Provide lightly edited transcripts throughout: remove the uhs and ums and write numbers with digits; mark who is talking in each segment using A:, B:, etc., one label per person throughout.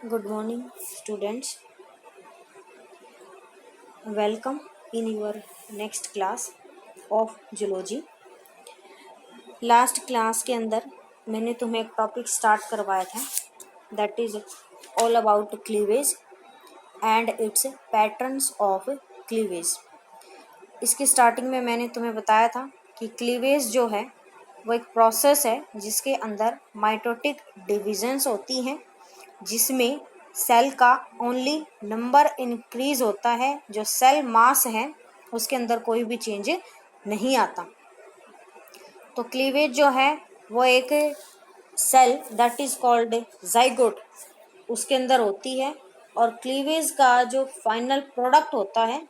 A: Good morning, students. Welcome in your next class of zoology. Last class के अंदर मैंने तुम्हें एक टॉपिक स्टार्ट करवाया था, that is all about cleavage and it's patterns of cleavage. इसकी स्टार्टिंग में मैंने तुम्हें बताया था कि क्लीवेज जो है वो एक प्रोसेस है जिसके अंदर माइटोटिक डिविजन्स होती हैं, जिसमें सेल का ओनली नंबर इंक्रीज होता है, जो सेल मास है उसके अंदर कोई भी चेंज नहीं आता. तो क्लीवेज जो है वो एक cell that is called zygote उसके अंदर होती है, और क्लीवेज का जो फाइनल प्रोडक्ट होता है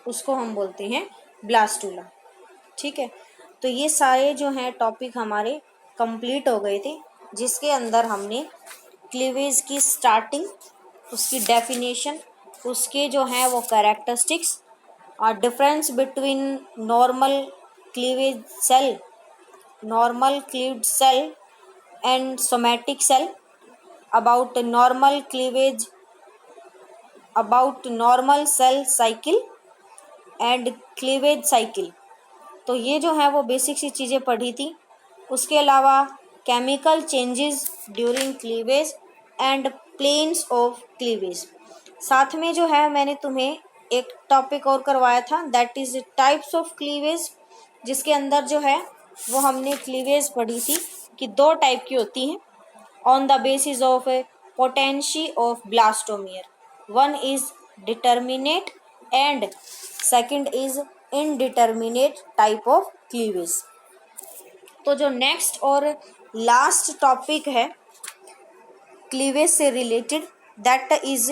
A: उसको हम बोलते हैं ब्लास्टूला. ठीक है, तो ये सारे जो हैं टॉपिक हमारे कंप्लीट हो गए थे, जिसके अंदर हमने क्लीवेज की स्टार्टिंग, उसकी डेफिनेशन, उसके जो हैं वो कैरेक्टरिस्टिक्स और difference between normal cleavage cell, normal cleaved cell and somatic cell, about normal cleavage, about normal cell cycle and cleavage cycle. तो ये जो है वो बेसिक सी चीज़ें पढ़ी थी. उसके अलावा chemical changes during cleavage and planes of cleavage. साथ में जो है मैंने तुम्हें एक टॉपिक और करवाया था, that is types of cleavage, जिसके अंदर जो है वो हमने क्लीवेज पढ़ी थी कि दो टाइप की होती हैं on the basis of potency of blastomere. One is determinate and second is indeterminate type of cleavage. तो जो नेक्स्ट और लास्ट टॉपिक है क्लीवेज से related, that is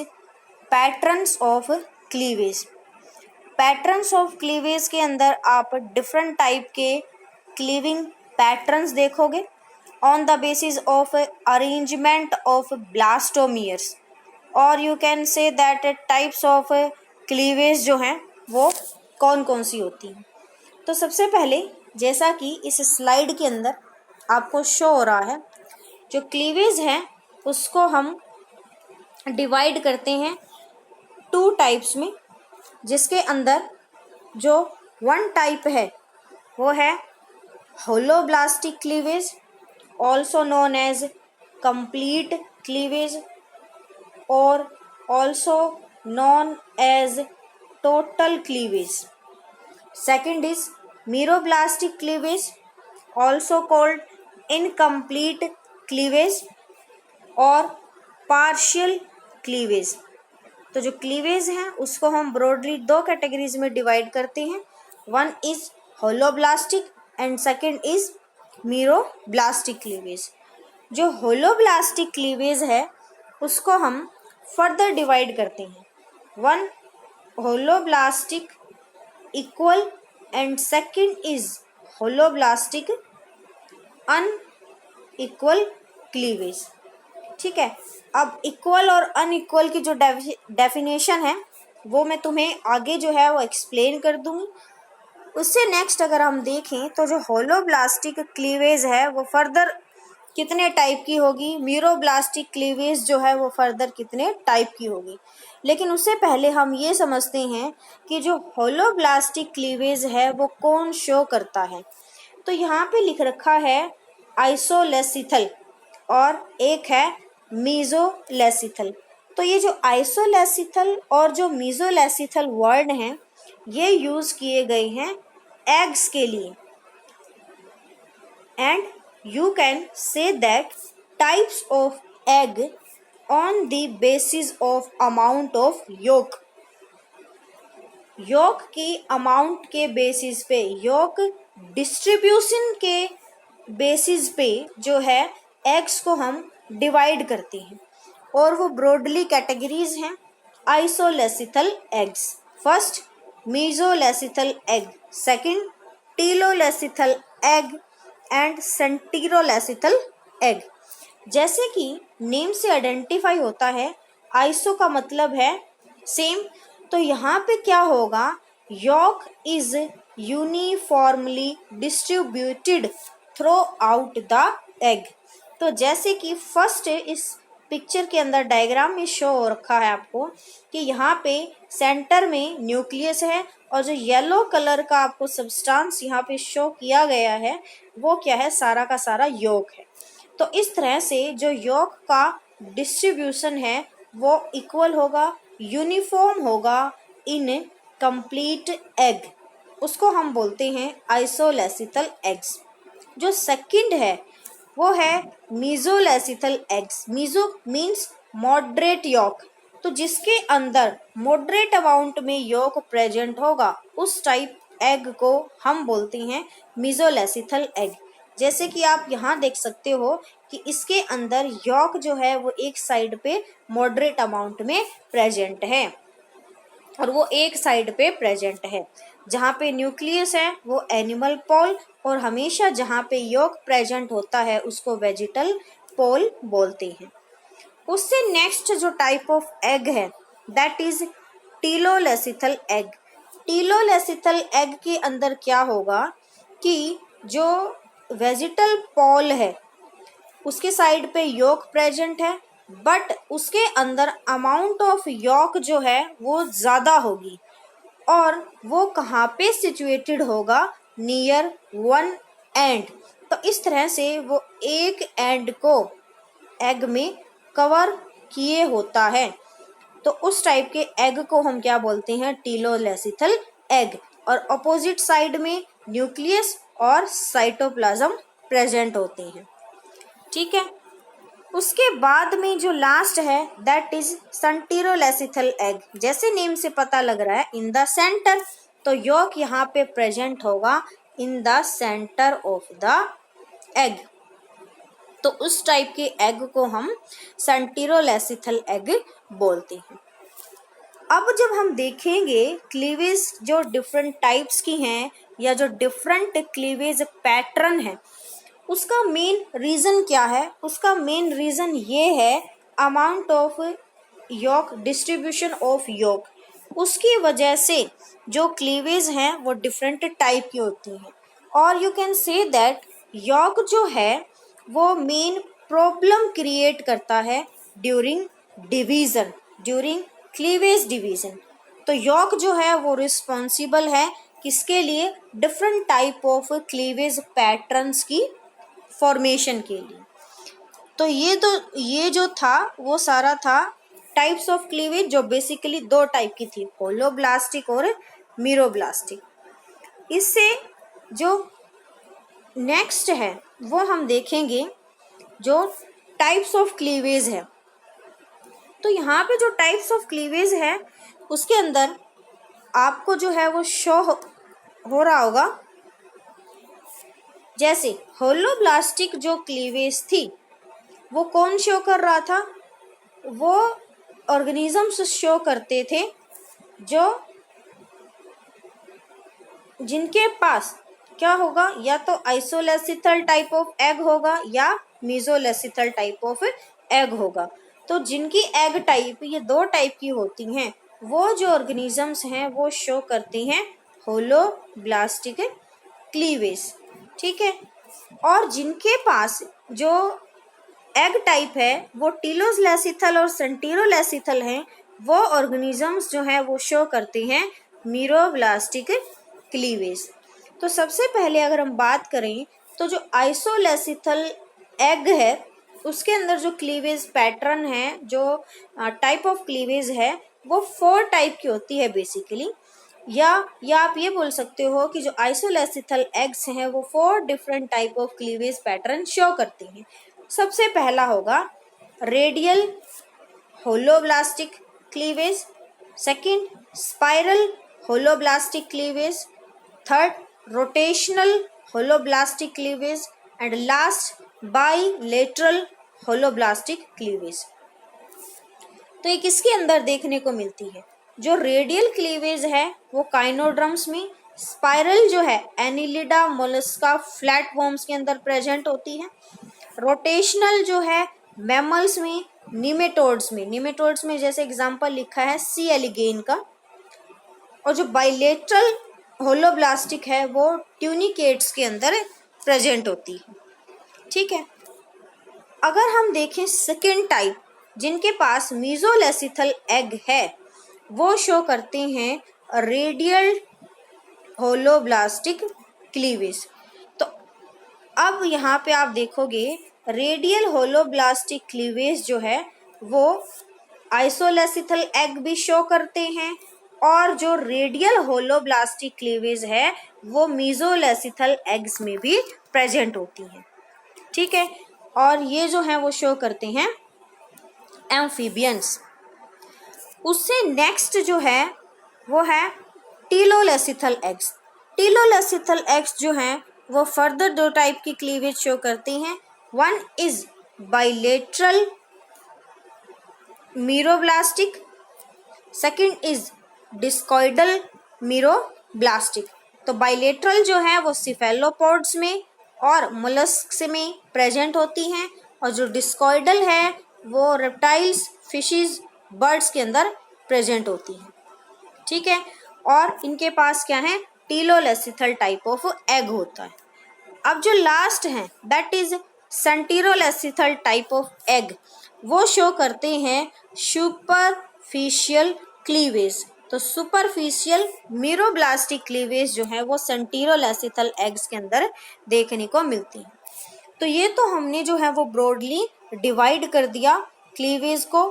A: patterns of cleavage. Patterns of cleavage के अंदर आप डिफरेंट टाइप के cleaving patterns देखोगे on the basis of arrangement of blastomeres, और you can say that types of cleavage जो हैं वो कौन कौन सी होती हैं. तो सबसे पहले, जैसा कि इस स्लाइड के अंदर आपको शो हो रहा है, जो क्लीवेज है उसको हम डिवाइड करते हैं टू टाइप्स में, जिसके अंदर जो वन टाइप है वो है holoblastic cleavage, also known as complete cleavage और also known as total cleavage. Second is meroblastic cleavage, also called incomplete cleavage और partial cleavage. तो जो क्लीवेज हैं उसको हम ब्रॉडली दो कैटेगरीज में डिवाइड करते हैं. One is holoblastic and second is meroblastic cleavage. जो होलोब्लास्टिक क्लीवेज है उसको हम फर्दर डिवाइड करते हैं. One holoblastic equal and second is holoblastic unequal cleavage. ठीक है, अब इक्वल और अनइक्वल की जो डेफिनेशन है वो मैं तुम्हें आगे जो है वो एक्सप्लेन कर दूंगी. उससे नेक्स्ट अगर हम देखें तो जो होलोब्लास्टिक क्लीवेज है वो फर्दर कितने टाइप की होगी, मीरोब्लास्टिक क्लीवेज जो है वो फर्दर कितने टाइप की होगी. लेकिन उससे पहले हम ये समझते हैं कि जो होलोब्लास्टिक क्लीवेज है वो कौन शो करता है. तो यहाँ पे लिख रखा है आइसोलेसिथल और एक है मीजोलेसिथल. तो ये जो आइसोलेसिथल और जो मीजोलेसिथल वर्ड हैं ये यूज़ किए गए हैं एग्स के लिए. And you can say that types of egg on the basis of amount of yolk. yolk की अमाउंट के बेसिस पे, yolk डिस्ट्रीब्यूशन के बेसिस पे जो है एग्स को हम डिवाइड करते हैं, और वो ब्रॉडली कैटेगरीज हैं. Isolecithal eggs, first mesolecithal egg, second telolecithal egg and centrolecithal egg. जैसे कि नेम से आइडेंटिफाई होता है, आइसो का मतलब है सेम, तो यहाँ पे क्या होगा, yolk is uniformly distributed throughout the egg. तो जैसे कि फर्स्ट इस पिक्चर के अंदर डायग्राम में शो हो रखा है आपको कि यहाँ पे सेंटर में न्यूक्लियस है और जो येलो कलर का आपको सब्सटेंस यहाँ पे शो किया गया है वो क्या है, सारा का सारा यॉक है। तो इस तरह से जो यॉक का डिस्ट्रीब्यूशन है वो इक्वल होगा, यूनिफॉर्म होगा इन कंप्लीट एग, उसको हम बोलते हैं आइसोलेसिथल एग्स। जो सेकंड है वो है mesolecithal eggs. Meso means moderate yolk, तो जिसके अंदर मॉडरेट अमाउंट में यॉक प्रेजेंट होगा उस टाइप एग को हम बोलते हैं मीजोलेसिथल एग। जैसे कि आप यहाँ देख सकते हो कि इसके अंदर यॉक जो है वो एक साइड पे मॉडरेट अमाउंट में प्रेजेंट है और वो एक साइड पे प्रेजेंट है। जहाँ पे न्यूक्लियस है वो एनिमल पोल, और हमेशा जहाँ पे यॉक प्रेजेंट होता है उसको वेजिटल पोल बोलते हैं। उससे नेक्स्ट जो टाइप ऑफ एग है दैट इज टीलोलेसिथल एग। टीलोलेसिथल एग के अंदर क्या होगा कि जो वेजिटल पोल है उसके साइड पे यॉक प्रेजेंट है, बट उसके अंदर अमाउंट ऑफ यॉक जो है वो ज़्यादा होगी, और वो कहाँ पे सिचुएटेड होगा, नियर वन एंड। तो इस तरह से वो एक एंड को एग में कवर किए होता है। तो उस टाइप के एग को हम क्या बोलते हैं, टीलोलेसिथल एग। और अपोजिट साइड में न्यूक्लियस और साइटोप्लाज्म प्रेजेंट होते हैं। ठीक है, उसके बाद में जो लास्ट है दैट इज सेंटीरोलेसिथल एग। जैसे नेम से पता लग रहा है इन द सेंटर, तो यॉक यहाँ पे प्रेजेंट होगा in the centre of the egg. तो उस टाइप के एग को हम सेंटीरोलेसिथल एग बोलते हैं। अब जब हम देखेंगे क्लीवेज जो डिफरेंट टाइप्स की हैं या जो डिफरेंट क्लीवेज पैटर्न है, उसका मेन रीज़न क्या है। उसका मेन रीज़न ये है amount of York, distribution of York. उसकी वजह से जो क्लीवेज हैं वो डिफरेंट टाइप की होती हैं, और you can say that yolk जो है वो मेन प्रॉब्लम क्रिएट करता है during division, during cleavage division. तो यॉक जो है वो रिस्पॉन्सिबल है किसके लिए, different type of cleavage patterns की फॉर्मेशन के लिए। तो ये जो था वो सारा था टाइप्स ऑफ क्लीवेज, जो बेसिकली दो टाइप की थी, होलोब्लास्टिक और मीरोब्लास्टिक। इससे जो नेक्स्ट है वो हम देखेंगे जो टाइप्स ऑफ क्लीवेज है। तो यहाँ पे जो टाइप्स ऑफ क्लीवेज है उसके अंदर आपको जो है वो शो हो रहा होगा। जैसे होलोब्लास्टिक जो क्लीवेज थी वो कौन शो कर रहा था, वो ऑर्गेनिजम्स शो करते थे जो जिनके पास क्या होगा, या तो आइसोलेसिथल टाइप ऑफ एग होगा या मीजोलेसिथल टाइप ऑफ एग होगा। तो जिनकी एग टाइप ये दो टाइप की होती हैं वो जो ऑर्गेनिजम्स हैं वो शो करते हैं होलोब्लास्टिक क्लीवेज। ठीक है, और जिनके पास जो एग टाइप है वो टीलोलेसिथल और सेंटीरोलेसिथल हैं, वो ऑर्गेनिजम्स जो है वो शो करते हैं मीरोब्लास्टिक क्लीवेज। तो सबसे पहले अगर हम बात करें तो जो आइसोलेसिथल एग है उसके अंदर जो क्लीवेज पैटर्न है, जो टाइप ऑफ क्लीवेज है वो 4 टाइप की होती है बेसिकली, या आप ये बोल सकते हो कि जो आइसोलेसिथल एग्स हैं वो 4 different type of cleavage pattern show करते हैं। सबसे पहला होगा radial holoblastic cleavage, second spiral holoblastic cleavage, third rotational holoblastic cleavage, and last bilateral holoblastic cleavage. तो ये किसके अंदर देखने को मिलती है, जो रेडियल क्लीवेज है वो काइनोड्रम्स में, स्पाइरल जो है एनिलिडा मोलस्का फ्लैट वॉर्म्स के अंदर प्रेजेंट होती है, रोटेशनल जो है मैमल्स में, निमेटोड्स में जैसे एग्जांपल लिखा है सी एलिगेन का, और जो बाइलेटरल होलोब्लास्टिक है वो ट्यूनिकेट्स के अंदर प्रेजेंट होती है। ठीक है, अगर हम देखें सेकेंड टाइप जिनके पास मीजोलेसिथल एग है वो शो करते हैं रेडियल होलोब्लास्टिक क्लीवेज। तो अब यहाँ पे आप देखोगे रेडियल होलोब्लास्टिक क्लीवेज जो है वो आइसोलेसिथल एग भी शो करते हैं, और जो रेडियल होलोब्लास्टिक क्लीवेज है वो मीजोलेसिथल एग्स में भी प्रेजेंट होती हैं। ठीक है, और ये जो है वो शो करते हैं एम्फीबियंस। उससे नेक्स्ट जो है वो है टीलोलेसिथल एग्स। टीलोलेसिथल एग्स जो हैं वो फर्दर दो टाइप की क्लीवेज शो करती हैं। One is bilateral meroblastic, second is discoidal meroblastic. तो बाइलेटरल जो है वो सिफेलोपोड्स में और मोलस्क्स में प्रेजेंट होती हैं, और जो डिस्कॉइडल है वो रेप्टाइल्स, फिशेस, बर्ड्स के अंदर प्रेजेंट होती हैं। ठीक है, और इनके पास क्या है, टीलोलेसिथल टाइप ऑफ एग होता है। अब जो लास्ट है that is centrolecithal type of egg, वो शो करते हैं सुपरफिशियल क्लीवेज। तो सुपरफिशियल मीरोब्लास्टिक क्लीवेज जो है वो सेंटीरोलेसिथल एग्स के अंदर देखने को मिलती है। तो ये तो हमने जो है वो ब्रॉडली डिवाइड कर दिया क्लीवेज को।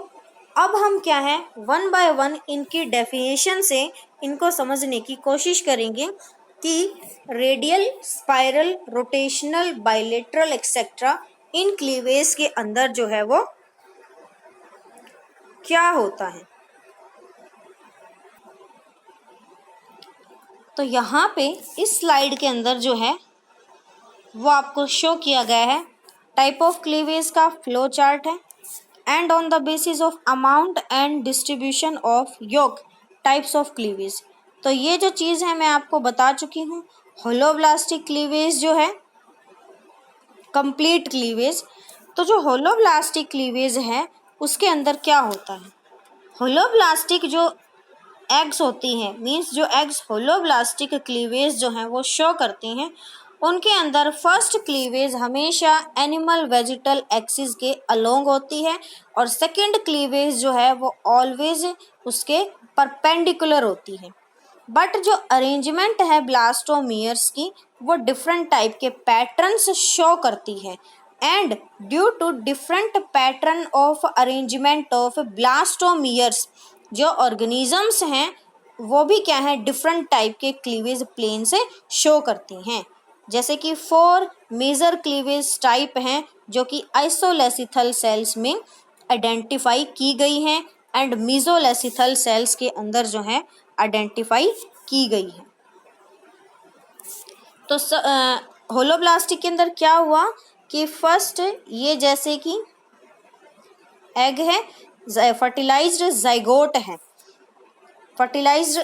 A: अब हम क्या है वन बाय वन इनकी डेफिनेशन से इनको समझने की कोशिश करेंगे कि radial, spiral, rotational, bilateral etcetera इन क्लीवेज के अंदर जो है वो क्या होता है। तो यहाँ पे इस स्लाइड के अंदर जो है वो आपको शो किया गया है टाइप ऑफ क्लीवेज का फ्लो चार्ट है, and on the basis of amount and distribution of yolk types of cleavage. तो ये जो चीज़ है मैं आपको बता चुकी हूँ। होलोब्लास्टिक क्लीवेज जो है कंप्लीट क्लीवेज। तो जो होलोब्लास्टिक क्लीवेज है उसके अंदर क्या होता है, होलोब्लास्टिक जो एग्स होती हैं, मीन्स जो एग्स होलोब्लास्टिक क्लीवेज जो हैं वो शो करते हैं, उनके अंदर फर्स्ट क्लीवेज हमेशा एनिमल वेजिटल एक्सिस के अलोंग होती है, और सेकंड क्लीवेज जो है वो ऑलवेज उसके परपेंडिकुलर होती है। बट जो अरेंजमेंट है ब्लास्टोमियर्स की वो डिफरेंट टाइप के पैटर्न्स शो करती है, and due to different pattern of arrangement of blastomeres जो ऑर्गेनिजम्स हैं वो भी क्या है डिफरेंट टाइप के क्लीवेज प्लेन से शो करती हैं। जैसे कि 4 मेजर क्लीवेज टाइप हैं जो कि आइसोलेसिथल सेल्स में आइडेंटिफाई की गई हैं, एंड मीजोलेसिथल सेल्स के अंदर जो है आइडेंटिफाई की गई है। तो होलोब्लास्टिक के अंदर क्या हुआ कि फर्स्ट ये जैसे कि एग है, फर्टिलाइज्ड जाइगोट है, फर्टिलाइज्ड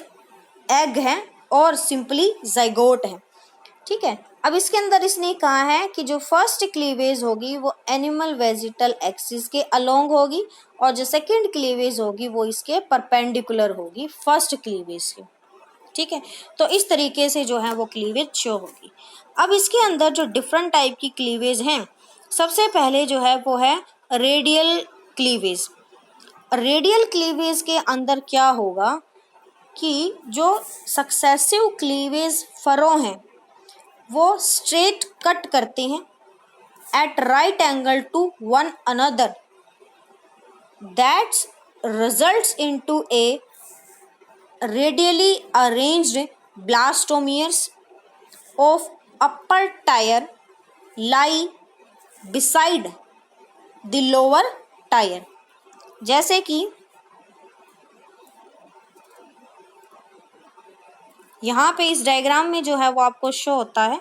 A: एग है और सिंपली जाइगोट है। ठीक है, अब इसके अंदर इसने कहा है कि जो फर्स्ट क्लीवेज होगी वो एनिमल वेजिटल एक्सिस के अलोंग होगी, और जो सेकंड क्लीवेज होगी वो इसके परपेंडिकुलर होगी फर्स्ट क्लीवेज के। ठीक है, तो इस तरीके से जो है वो क्लीवेज शो होगी। अब इसके अंदर जो डिफरेंट टाइप की क्लीवेज हैं, सबसे पहले जो है वो है रेडियल क्लीवेज। रेडियल क्लीवेज के अंदर क्या होगा कि जो सक्सेसिव क्लीवेज फरो हैं वो स्ट्रेट कट करते हैं at right angle to one another, that's results into a radially arranged blastomeres of upper tier lie beside the lower tier। जैसे कि यहाँ पे इस डायग्राम में जो है वो आपको शो होता है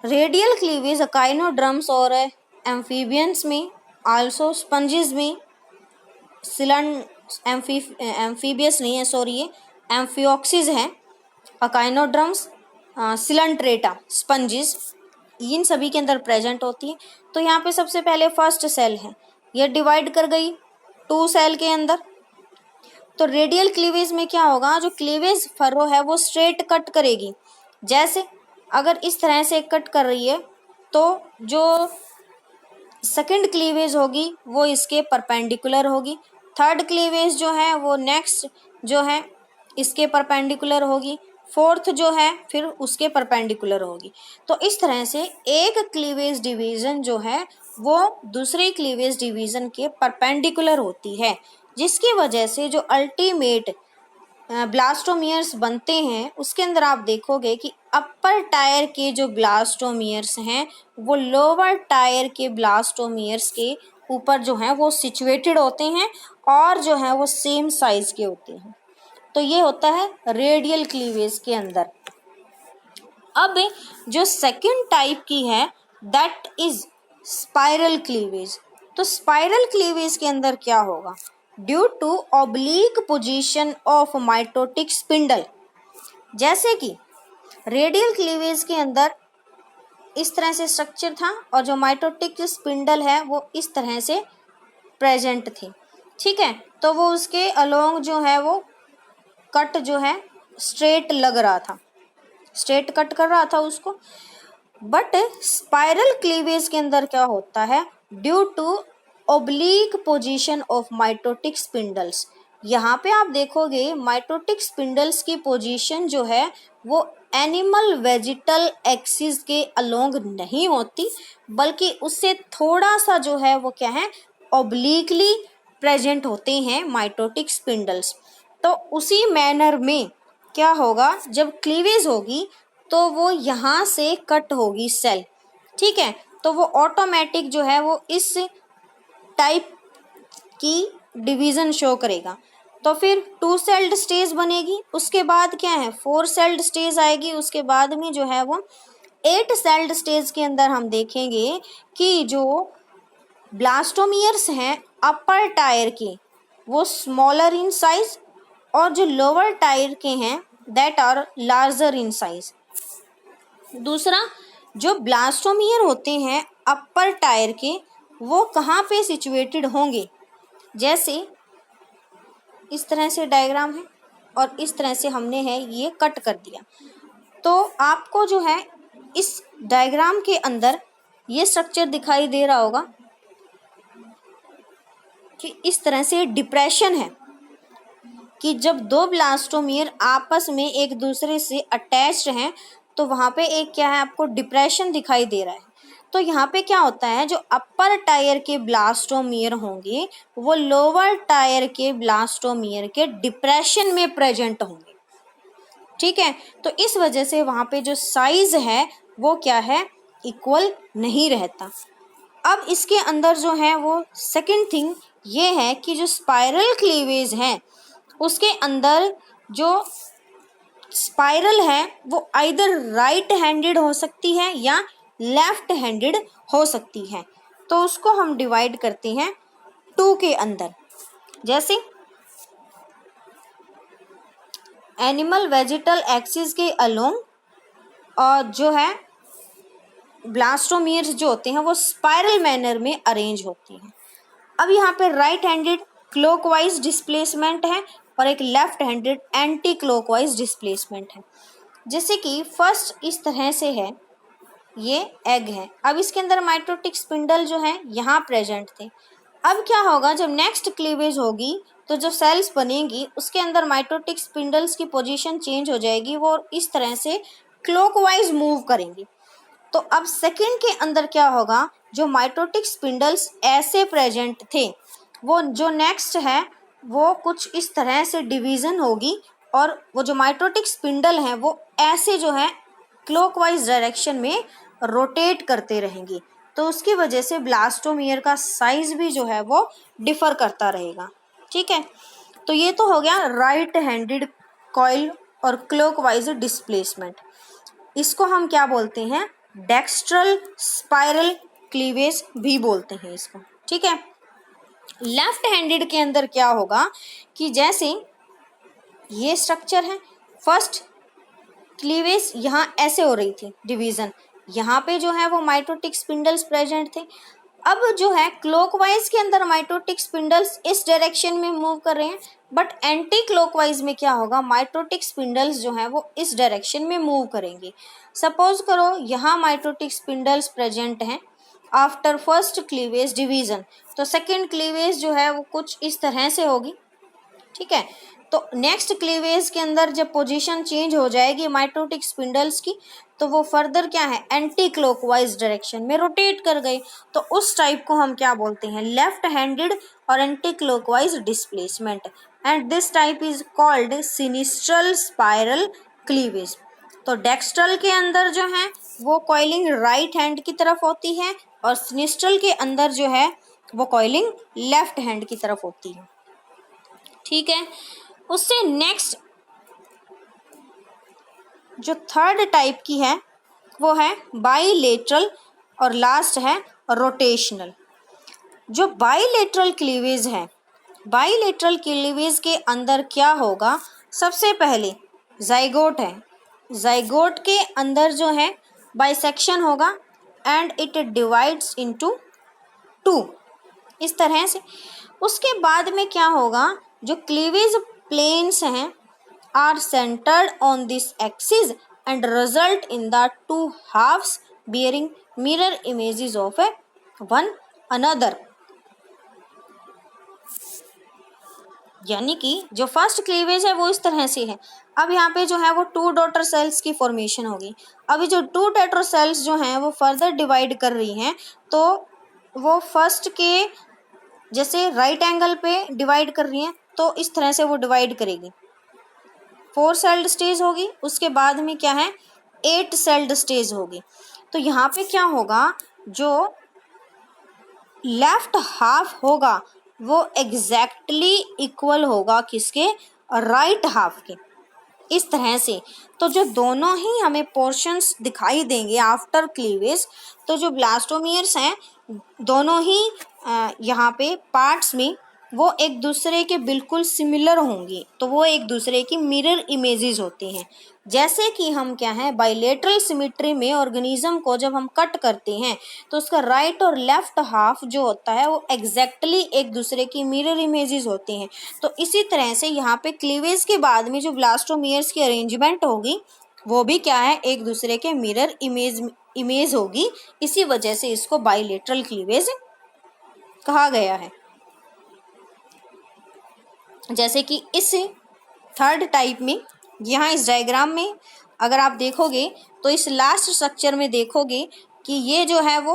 A: रेडियल क्लीवेज अकाइनोड्रम्स और एम्फीबियंस में, आल्सो स्पंजेस में, एम्फीबियस नहीं है सॉरी, ये एम्फियोक्सिस हैं, अकाइनोड्रम्स, सिलंट्रेटा, स्पंजेस, इन सभी के अंदर प्रेजेंट होती है। तो यहाँ पे सबसे पहले फर्स्ट सेल है, ये डिवाइड कर गई 2 सेल के अंदर। तो रेडियल क्लीवेज में क्या होगा, जो क्लीवेज फरो है वो स्ट्रेट कट करेगी। जैसे अगर इस तरह से कट कर रही है तो जो सेकंड क्लीवेज होगी वो इसके परपेंडिकुलर होगी, थर्ड क्लीवेज जो है वो नेक्स्ट जो है इसके परपेंडिकुलर होगी, फोर्थ जो है फिर उसके परपेंडिकुलर होगी। तो इस तरह से एक क्लीवेज डिवीजन जो है वो दूसरे क्लीवेज डिवीजन के परपेंडिकुलर होती है, जिसकी वजह से जो अल्टीमेट ब्लास्टोमियर्स बनते हैं उसके अंदर आप देखोगे कि अपर टायर के जो ब्लास्टोमियर्स हैं वो लोअर टायर के ब्लास्टोमियर्स के ऊपर जो है वो सिचुएटेड होते हैं और जो है वो सेम साइज के होते हैं। तो ये होता है रेडियल क्लीवेज के अंदर। अब जो सेकंड टाइप की है दैट इज स्पाइरल क्लीवेज। तो स्पाइरल क्लीवेज के अंदर क्या होगा, due to oblique position of mitotic spindle. जैसे कि रेडियल क्लीवेज के अंदर इस तरह से स्ट्रक्चर था और जो माइटोटिक स्पिंडल है वो इस तरह से प्रेजेंट थी, ठीक है। तो वो उसके अलोंग जो है वो कट जो है स्ट्रेट लग रहा था, स्ट्रेट कट कर रहा था उसको। बट स्पाइरल क्लीवेज के अंदर क्या होता है, due to oblique position of mitotic spindles. यहाँ पे आप देखोगे माइटोटिक स्पिंडल्स की पोजीशन जो है वो एनिमल वेजिटल एक्सिस के अलोंग नहीं होती, बल्कि उससे थोड़ा सा जो है वो क्या है ओब्लिकली प्रेजेंट होते हैं माइटोटिक स्पिंडल्स। तो उसी मैनर में क्या होगा, जब क्लीवेज होगी तो वो यहाँ से कट होगी सेल, ठीक है। तो वो ऑटोमेटिक जो है वो इस टाइप की डिवीज़न शो करेगा। तो फिर 2 सेल्ड स्टेज बनेगी, उसके बाद क्या है 4 सेल्ड स्टेज आएगी, उसके बाद में जो है वो 8 सेल्ड स्टेज के अंदर हम देखेंगे कि जो ब्लास्टोमियर्स हैं अपर टायर के वो स्मॉलर इन साइज और जो लोअर टायर के हैं that are larger in size. दूसरा, जो ब्लास्टोमियर होते हैं अपर टायर के वो कहाँ पे सिचुएटेड होंगे, जैसे इस तरह से डायग्राम है और इस तरह से हमने है ये कट कर दिया। तो आपको जो है इस डायग्राम के अंदर ये स्ट्रक्चर दिखाई दे रहा होगा कि इस तरह से डिप्रेशन है कि जब दो ब्लास्टोमियर आपस में एक दूसरे से अटैच्ड हैं तो वहाँ पे एक क्या है आपको डिप्रेशन दिखाई दे रहा है। तो यहाँ पे क्या होता है, जो अपर टायर के ब्लास्टोमियर होंगे वो लोअर टायर के ब्लास्टोमियर के डिप्रेशन में प्रेजेंट होंगे, ठीक है। तो इस वजह से वहाँ पे जो साइज है वो क्या है इक्वल नहीं रहता। अब इसके अंदर जो है वो सेकंड थिंग ये है कि जो स्पाइरल क्लीवेज है उसके अंदर जो स्पाइरल है वो आइदर राइट हैंडेड हो सकती है या लेफ्ट हैंडेड हो सकती है। तो उसको हम डिवाइड करते हैं 2 के अंदर। जैसे एनिमल वेजिटल एक्सिस के अलोंग और जो है ब्लास्टोमियर्स जो होते हैं वो स्पाइरल मैनर में अरेंज होती हैं। अब यहाँ पे राइट हैंडेड क्लॉकवाइज डिस्प्लेसमेंट है और एक left handed anti clockwise displacement है। जैसे कि फर्स्ट इस तरह से है, ये एग है। अब इसके अंदर माइटोटिक स्पिंडल जो है यहाँ प्रेजेंट थे। अब क्या होगा, जब नेक्स्ट क्लीवेज होगी तो जो सेल्स बनेंगी उसके अंदर माइटोटिक स्पिंडल्स की पोजीशन चेंज हो जाएगी, वो इस तरह से क्लॉकवाइज मूव करेंगी। तो अब सेकंड के अंदर क्या होगा, जो माइटोटिक स्पिंडल्स ऐसे प्रेजेंट थे वो जो नेक्स्ट है वो कुछ इस तरह से डिवीज़न होगी और वो जो माइटोटिक स्पिंडल हैं वो ऐसे जो है क्लॉकवाइज डायरेक्शन में रोटेट करते रहेंगे। तो उसकी वजह से ब्लास्टोमियर का साइज भी जो है वो डिफर करता रहेगा, ठीक है। तो ये तो हो गया राइट हैंडेड कॉइल और क्लॉकवाइज डिस्प्लेसमेंट। इसको हम क्या बोलते हैं, डेक्स्ट्रल स्पाइरल क्लीवेज भी बोलते हैं इसको, ठीक है। लेफ्ट हैंडेड के अंदर क्या होगा कि जैसे ये स्ट्रक्चर है, फर्स्ट क्लीवेज यहाँ ऐसे हो रही थी डिवीज़न, यहाँ पे जो है वो माइटोटिक स्पिंडल्स प्रेजेंट थे। अब जो है क्लॉकवाइज के अंदर माइटोटिक स्पिंडल्स इस डायरेक्शन में मूव कर रहे हैं, बट एंटी क्लॉकवाइज में क्या होगा, माइटोटिक स्पिंडल्स जो है वो इस डायरेक्शन में मूव करेंगे। सपोज करो यहाँ माइटोटिक स्पिंडल्स प्रेजेंट हैं आफ्टर फर्स्ट क्लीवेज डिवीजन। तो सेकेंड क्लीवेज जो है वो कुछ इस तरह से होगी, ठीक है। तो नेक्स्ट क्लीवेज के अंदर जब पोजीशन चेंज हो जाएगी माइटोटिक स्पिंडल्स की, तो वो फर्दर क्या है, एंटी क्लॉकवाइज डायरेक्शन में रोटेट कर गए। तो उस टाइप को हम क्या बोलते हैं, लेफ्ट हैंडेड और anti clockwise displacement, and this type is called sinistral spiral cleavage. तो डेक्स्ट्रल के अंदर जो है वो कॉइलिंग राइट हैंड की तरफ होती है, और सिनिस्ट्रल के अंदर जो है वो कॉइलिंग लेफ्ट हैंड की तरफ होती है, ठीक है। उससे नेक्स्ट जो थर्ड टाइप की है वो है बाइलेटरल, और लास्ट है रोटेशनल। जो बाइलेटरल क्लीवेज है, बाइलेटरल क्लीवेज के अंदर क्या होगा, सबसे पहले जाइगोट है, जाइगोट के अंदर जो है बाइसेक्शन होगा एंड इट डिवाइड्स इनटू 2 इस तरह से। उसके बाद में क्या होगा, जो क्लीवेज प्लेन्स हैं are centered on this axis and result in the 2 halves bearing mirror images of a one another. यानी कि जो फर्स्ट क्लीवेज है वो इस तरह से है। अब यहाँ पे जो है वो 2 डॉटर सेल्स की फॉर्मेशन होगी। अभी जो 2 डॉटर सेल्स जो हैं वो फर्दर डिवाइड कर रही हैं, तो वो फर्स्ट के जैसे राइट एंगल पे डिवाइड कर रही हैं, तो इस तरह से वो डिवाइड करेगी। 4 सेल्ड स्टेज होगी, उसके बाद में क्या है 8 सेल्ड स्टेज होगी। तो यहाँ पे क्या होगा, जो लेफ्ट हाफ होगा वो एग्जैक्टली इक्वल होगा किसके, राइट हाफ के, इस तरह से। तो जो दोनों ही हमें पोर्शंस दिखाई देंगे आफ्टर क्लीवेज, तो जो ब्लास्टोमियर्स हैं दोनों ही यहाँ पे पार्ट्स में वो एक दूसरे के बिल्कुल सिमिलर होंगी, तो वो एक दूसरे की मिरर इमेजेस होती हैं। जैसे कि हम क्या है, बाइलेटरल सिमिट्री में ऑर्गेनिज्म को जब हम कट करते हैं तो उसका राइट और लेफ्ट हाफ जो होता है वो एग्जैक्टली एक दूसरे की मिरर इमेजेस होती हैं। तो इसी तरह से यहाँ पे क्लीवेज के बाद में जो ब्लास्टोमियर्स की अरेंजमेंट होगी वो भी क्या है, एक दूसरे के मिरर इमेज होगी। इसी वजह से इसको बाइलेटरल क्लीवेज कहा गया है। जैसे कि इस थर्ड टाइप में, यहाँ इस डायग्राम में अगर आप देखोगे तो इस लास्ट स्ट्रक्चर में देखोगे कि ये जो है वो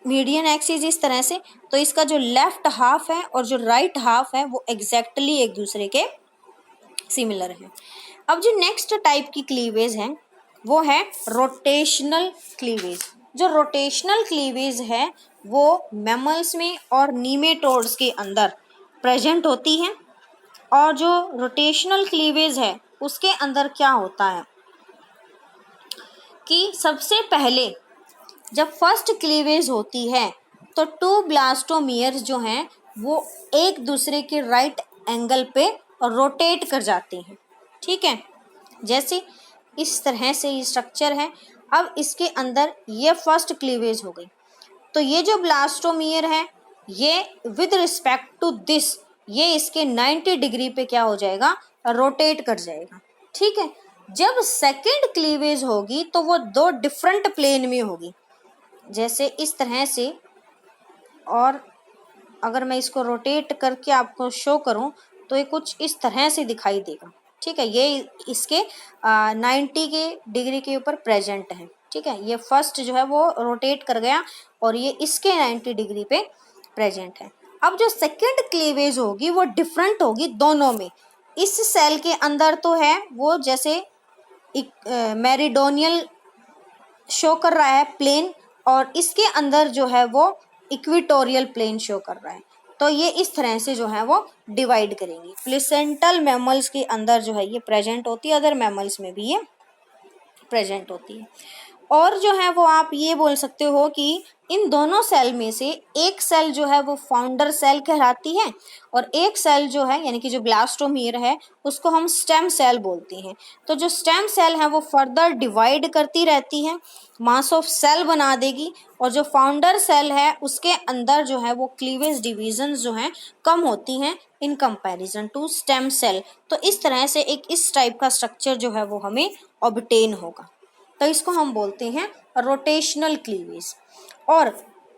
A: मीडियन एक्सिस इस तरह से, तो इसका जो लेफ्ट हाफ है और जो राइट हाफ है वो एग्जैक्टली एक दूसरे के सिमिलर है। अब जो नेक्स्ट टाइप की क्लीवेज है वो है रोटेशनल क्लीवेज। जो रोटेशनल क्लीवेज है वो मैमल्स में और नीमेटोड्स के अंदर प्रेजेंट होती है। और जो रोटेशनल क्लीवेज है उसके अंदर क्या होता है कि सबसे पहले जब फर्स्ट क्लीवेज होती है तो 2 ब्लास्टोमियर्स जो हैं वो एक दूसरे के राइट एंगल पे रोटेट कर जाते हैं, ठीक है। जैसे इस तरह से ये स्ट्रक्चर है। अब इसके अंदर ये फर्स्ट क्लीवेज हो गई, तो ये जो ब्लास्टोमियर है ये विद रिस्पेक्ट टू दिस ये इसके 90 डिग्री पे क्या हो जाएगा, रोटेट कर जाएगा, ठीक है। जब सेकंड क्लीवेज होगी तो वो 2 डिफरेंट प्लेन में होगी, जैसे इस तरह से। और अगर मैं इसको रोटेट करके आपको शो करूं तो ये कुछ इस तरह से दिखाई देगा, ठीक है। ये इसके 90 के डिग्री के ऊपर प्रेजेंट है, ठीक है। ये फर्स्ट जो है वो रोटेट कर गया और ये इसके 90 डिग्री पे प्रेजेंट है। अब जो सेकंड क्लीवेज होगी वो डिफरेंट होगी दोनों में। इस सेल के अंदर तो है वो जैसे मेरिडोनियल शो कर रहा है प्लेन, और इसके अंदर जो है वो इक्वेटोरियल प्लेन शो कर रहा है। तो ये इस तरह से जो है वो डिवाइड करेंगे। प्लेसेंटल मैमल्स के अंदर जो है ये प्रेजेंट होती है, अदर मैमल्स में भी ये प्रेजेंट होती है। और जो है वो आप ये बोल सकते हो कि इन दोनों सेल में से एक सेल जो है वो फाउंडर सेल कहलाती है, और एक सेल जो है यानी कि जो ब्लास्टोमियर है उसको हम स्टेम सेल बोलते हैं। तो जो स्टेम सेल है वो फर्दर डिवाइड करती रहती है, मास ऑफ सेल बना देगी, और जो फाउंडर सेल है उसके अंदर जो है वो क्लीवेज डिविजन्स जो हैं कम होती हैं in comparison to stem cell. तो इस तरह से एक इस टाइप का स्ट्रक्चर जो है वो हमें ऑब्टेन होगा। तो इसको हम बोलते हैं रोटेशनल क्लीवेज। और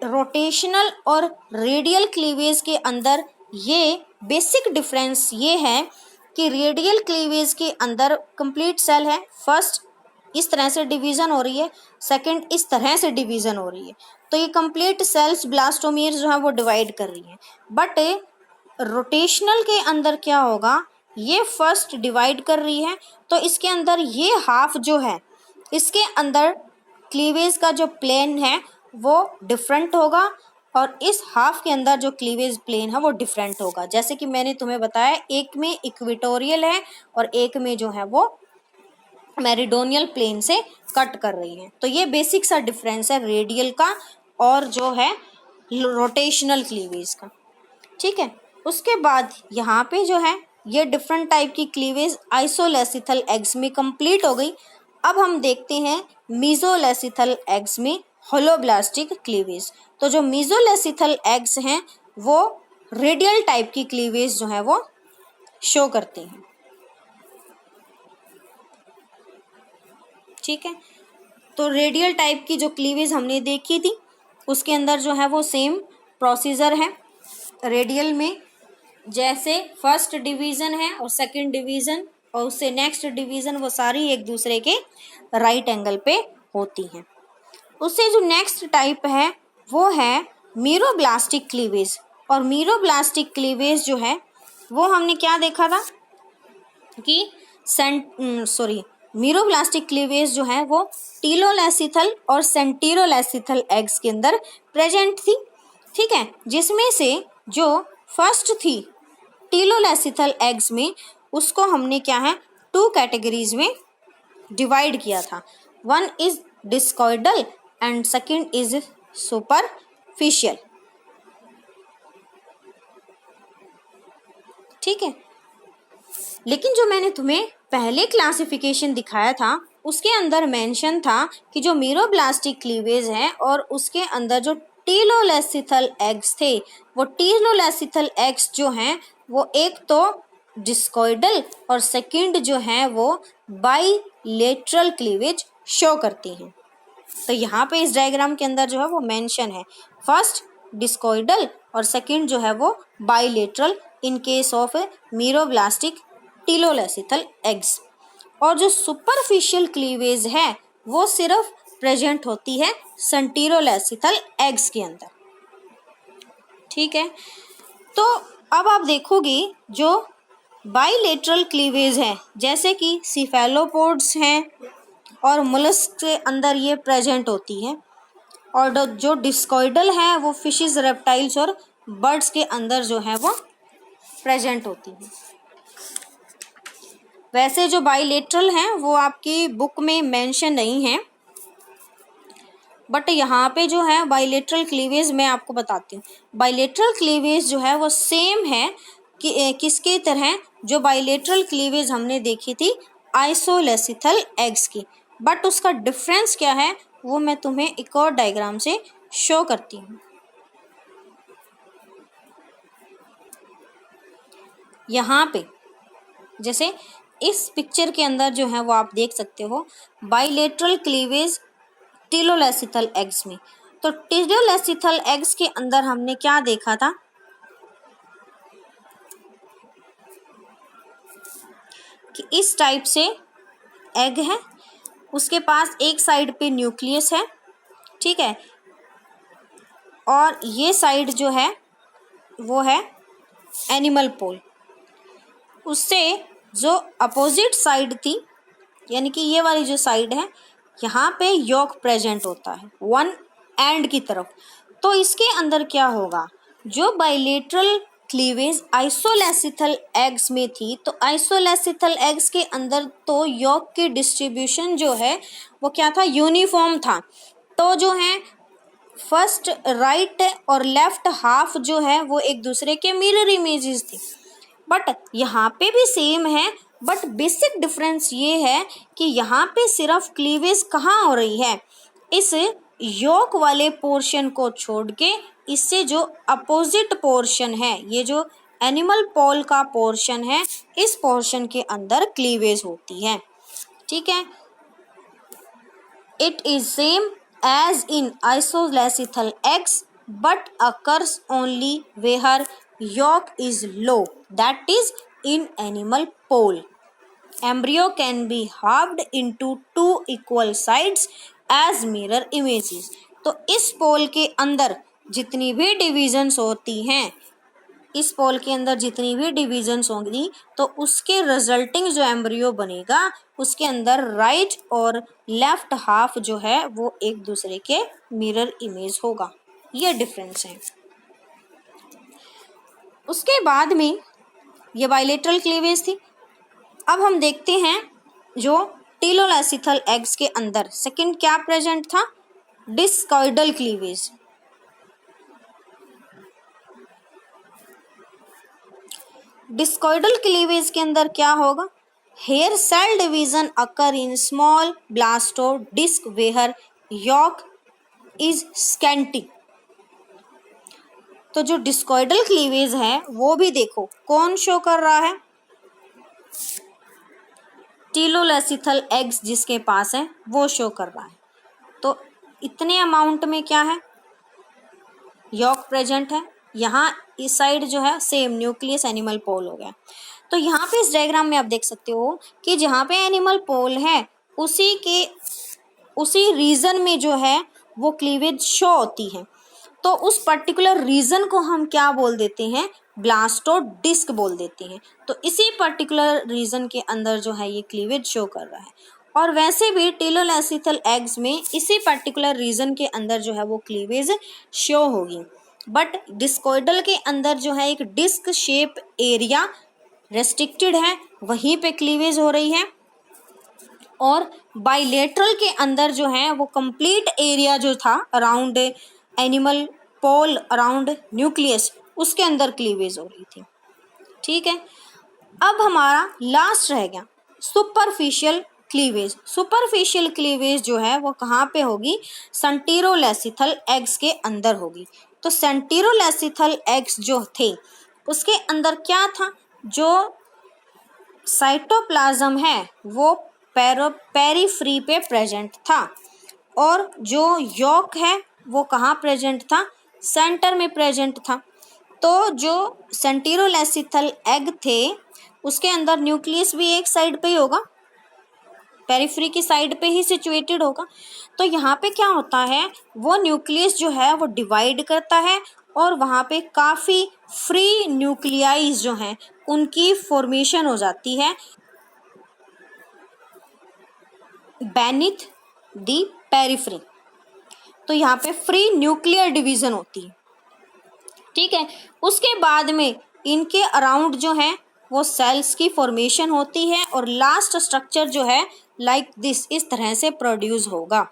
A: रोटेशनल और रेडियल क्लीवेज के अंदर ये बेसिक डिफरेंस ये है कि रेडियल क्लीवेज के अंदर कंप्लीट सेल है, फर्स्ट इस तरह से डिवीज़न हो रही है, सेकंड इस तरह से डिवीज़न हो रही है, तो ये कंप्लीट सेल्स ब्लास्टोमीर जो है वो डिवाइड कर रही है। बट रोटेशनल के अंदर क्या होगा, ये फर्स्ट डिवाइड कर रही है, तो इसके अंदर ये हाफ जो है, इसके अंदर क्लीवेज का जो प्लेन है वो डिफरेंट होगा और इस हाफ के अंदर जो क्लीवेज प्लेन है वो डिफरेंट होगा। जैसे कि मैंने तुम्हें बताया, एक में इक्वेटोरियल है और एक में जो है वो मेरिडोनियल प्लेन से कट कर रही है। तो ये बेसिक सा डिफरेंस है रेडियल का और जो है रोटेशनल क्लीवेज का। ठीक है, उसके बाद यहाँ पे जो है ये डिफरेंट टाइप की क्लीवेज आइसोलेसिथल एग्स में कंप्लीट हो गई। अब हम देखते हैं मीजोलेसिथल एग्स में होलोब्लास्टिक क्लीवेज। तो जो मीजोलेसिथल एग्स हैं वो रेडियल टाइप की क्लीवेज जो है वो शो करते हैं। ठीक है, तो रेडियल टाइप की जो क्लीवेज हमने देखी थी उसके अंदर जो है वो सेम प्रोसीजर है। रेडियल में जैसे फर्स्ट डिवीज़न है और सेकंड डिवीज़न और उससे नेक्स्ट डिवीज़न वो सारी एक दूसरे के राइट एंगल पे होती हैं। उससे जो नेक्स्ट टाइप है वो है मीरोब्लास्टिक क्लीवेज। और मीरोब्लास्टिक क्लीवेज जो है वो हमने क्या देखा था कि मीरोब्लास्टिक क्लीवेज जो है वो टीलोलेसिथल और सेंटीरोलेसिथल एग्स के अंदर प्रेजेंट थी। ठीक है, जिसमें से जो फर्स्ट थी टीलोलेसिथल एग्स में, उसको हमने क्या है 2 कैटेगरीज में डिवाइड किया था। One is discoidal and second is superficial. ठीक है, लेकिन जो मैंने तुम्हें पहले क्लासिफिकेशन दिखाया था उसके अंदर मेंशन था कि जो मीरोब्लास्टिक क्लीवेज है और उसके अंदर जो टीलोलेसिथल एग्स थे, वो टीलोलेसिथल एग्स जो हैं वो एक तो डिस्कॉइडल और सेकंड जो है वो बाइलेटरल क्लीवेज शो करती हैं। तो यहाँ पे इस डायग्राम के अंदर जो है वो मेंशन है, फर्स्ट डिस्कॉइडल और सेकंड जो है वो bilateral in case of meroblastic telolecithal eggs. और जो सुपरफिशियल क्लीवेज है वो सिर्फ प्रेजेंट होती है सेंटीरोलेसिथल एग्स के अंदर। ठीक है, तो अब आप देखोगे जो बाइलेटरल क्लीवेज है जैसे कि सीफेलोपोड्स हैं और मोलस्क के अंदर ये प्रेजेंट होती है, और जो डिस्कॉइडल है वो फिशेस, रेप्टाइल्स और बर्ड्स के अंदर जो है वो प्रेजेंट होती है। वैसे जो बाइलेटरल हैं वो आपकी बुक में मेंशन नहीं है, बट यहाँ पे जो है बाइलेटरल क्लीवेज मैं आपको बताती हूँ। बाइलेटरल क्लीवेज जो है वो सेम है कि किसके तरह जो बाइलेटरल क्लीवेज हमने देखी थी आइसोलेसिथल एग्स की, बट उसका डिफरेंस क्या है वो मैं तुम्हें एक और डायग्राम से शो करती हूँ। यहाँ पे जैसे इस पिक्चर के अंदर जो है वो आप देख सकते हो बाइलेटरल क्लीवेज टीलोलेसिथल एग्स में। तो टीलोलेसिथल एग्स के अंदर हमने क्या देखा था कि इस टाइप से एग है, उसके पास एक साइड पे न्यूक्लियस है। ठीक है, और ये साइड जो है वो है एनिमल पोल। उससे जो अपोजिट साइड थी यानी कि ये वाली जो साइड है यहाँ पे यॉक प्रेजेंट होता है वन एंड की तरफ। तो इसके अंदर क्या होगा, जो बाइलेटरल क्लीवेज आइसोलेसिथल एग्स में थी, तो आइसोलेसिथल एग्स के अंदर तो यॉक की डिस्ट्रीब्यूशन जो है वो क्या था, यूनिफॉर्म था। तो जो है फर्स्ट राइट और लेफ्ट हाफ जो है वो एक दूसरे के मिरर इमेजेस थी। बट यहाँ पे भी सेम है, बट बेसिक डिफरेंस ये है कि यहाँ पे सिर्फ क्लीवेज कहाँ हो रही है, इस योक वाले पोर्शन को छोड़ के इससे जो अपोजिट पोर्शन है, ये जो एनिमल पोल का पोर्शन है, इस पोर्शन के अंदर क्लीवेज होती है। ठीक है, it is same as in isolecithal eggs but occurs only where yolk is low, that is in animal pole. Embryo can be halved into two equal sides as mirror images. तो इस पोल के अंदर जितनी भी डिविजन्स होती हैं, इस पोल के अंदर जितनी भी डिविजन्स होंगी, तो उसके रिजल्टिंग जो एम्ब्रियो बनेगा उसके अंदर राइट और लेफ्ट हाफ जो है वो एक दूसरे के मिरर इमेज होगा। ये डिफरेंस है। उसके बाद में ये बाइलेटरल क्लीवेज थी। अब हम देखते हैं जो टेलोलेसिथल एग्स के अंदर सेकंड क्या प्रेजेंट था, डिस्कॉइडल क्लीवेज। डिस्कॉइडल क्लीवेज के अंदर क्या होगा, here cell division occur in small blastodisc where yolk is scanty. तो जो डिस्कॉइडल क्लीवेज है वो भी देखो कौन शो कर रहा है, टेलोलेसिथल एग्स जिसके पास है वो शो कर रहा है। तो इतने अमाउंट में क्या है, यॉक प्रेजेंट है। यहाँ इस साइड जो है सेम न्यूक्लियस एनिमल पोल हो गया। तो यहाँ पे इस डायग्राम में आप देख सकते हो कि जहाँ पे एनिमल पोल है उसी रीजन में जो है वो क्लीवेज शो होती है। तो उस पर्टिकुलर रीजन को हम क्या बोल देते हैं, ब्लास्टोड डिस्क बोल देते हैं। तो इसी पर्टिकुलर रीजन के अंदर जो है ये क्लीवेज शो कर रहा है। और वैसे भी टेलोलेसिथल एग्स में इसी पर्टिकुलर रीजन के अंदर जो है वो क्लीवेज शो होगी। बट डिस्कॉइडल के अंदर जो है एक डिस्क शेप एरिया रेस्ट्रिक्टेड है, वहीं पे क्लीवेज हो रही है। और बाइलेटरल के अंदर जो है वो कंप्लीट एरिया जो था अराउंड एनिमल पोल, अराउंड न्यूक्लियस, उसके अंदर क्लीवेज हो रही थी। ठीक है, अब हमारा लास्ट रह गया सुपरफिशियल क्लीवेज। सुपरफिशियल क्लीवेज जो है वो कहाँ पे होगी, सेंटेरोलेसिथल एग्स के अंदर होगी। तो सेंटेरोलेसिथल एग्स जो थे उसके अंदर क्या था, जो साइटोप्लाज्म है वो पेरिफ्री पे प्रेजेंट था, और जो यॉक है वो कहाँ प्रेजेंट था, सेंटर में प्रेजेंट था। तो जो सेंटेरोलेसिथल एग थे उसके अंदर न्यूक्लियस भी एक साइड पे ही होगा, पेरिफ्री की साइड पे ही सिचुएटेड होगा। तो यहाँ पे क्या होता है, वो न्यूक्लियस जो है वो डिवाइड करता है और वहाँ पे काफ़ी फ्री न्यूक्लियाइज जो हैं उनकी फॉर्मेशन हो जाती है बेनिथ दी पेरिफ्री। तो यहाँ पे फ्री न्यूक्लियर डिवीजन होती है। ठीक है, उसके बाद में इनके अराउंड जो है वो सेल्स की फॉर्मेशन होती है और लास्ट स्ट्रक्चर जो है लाइक दिस, इस तरह से प्रोड्यूस होगा।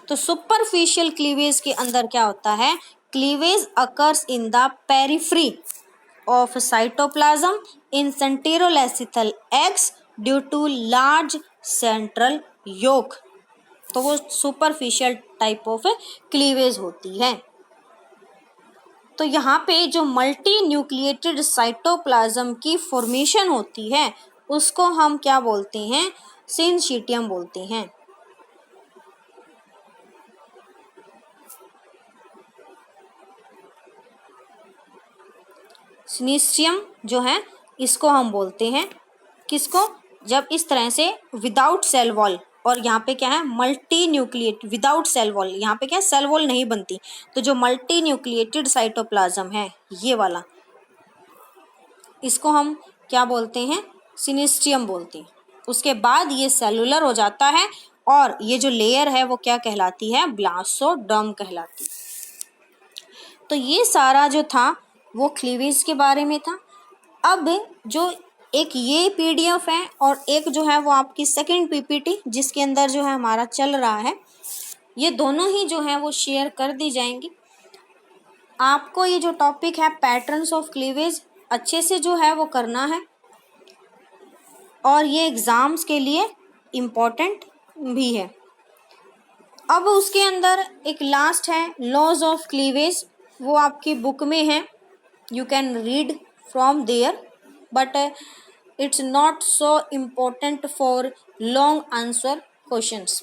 A: तो सुपरफिशियल क्लीवेज के अंदर क्या होता है, cleavage occurs in the periphery of cytoplasm in centrolecithal eggs due to large central yolk. तो वो सुपरफिशियल टाइप ऑफ क्लीवेज होती है। तो यहाँ पे जो मल्टी न्यूक्लिएटेड साइटोप्लाज्म की फॉर्मेशन होती है उसको हम क्या बोलते हैं, सिनसीटियम बोलते हैं। सिनसीटियम जो है इसको हम बोलते हैं किसको, जब इस तरह से विदाउट सेल वॉल, और यहाँ पे क्या है multinucleate without cell wall, यहाँ पे क्या है सेल वॉल नहीं बनती। तो जो मल्टी न्यूक्लिएटेड साइटोप्लाज्म है ये वाला, इसको हम क्या बोलते हैं, सिनसीटियम बोलते हैं। उसके बाद ये सेलुलर हो जाता है और ये जो लेयर है वो क्या कहलाती है, ब्लास्टोडर्म कहलाती है। तो ये सारा जो था वो क्लीवेज के बारे में था। अब जो एक ये पीडीएफ है और एक जो है वो आपकी सेकंड पीपीटी जिसके अंदर जो है हमारा चल रहा है, ये दोनों ही जो है वो शेयर कर दी जाएंगी। आपको ये जो टॉपिक है पैटर्न्स ऑफ क्लीवेज अच्छे से जो है वो करना है और ये एग्ज़ाम्स के लिए इम्पोर्टेंट भी है। अब उसके अंदर एक लास्ट है लॉज ऑफ क्लीवेज, वो आपकी बुक में है, you can read from there, but it's not so important for long answer questions.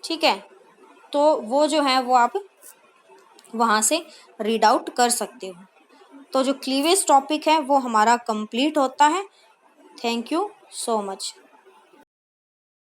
A: ठीक है, तो वो जो है वो आप वहाँ से रीड आउट कर सकते हो। तो जो क्लीवेज टॉपिक है वो हमारा कंप्लीट होता है। Thank you so much.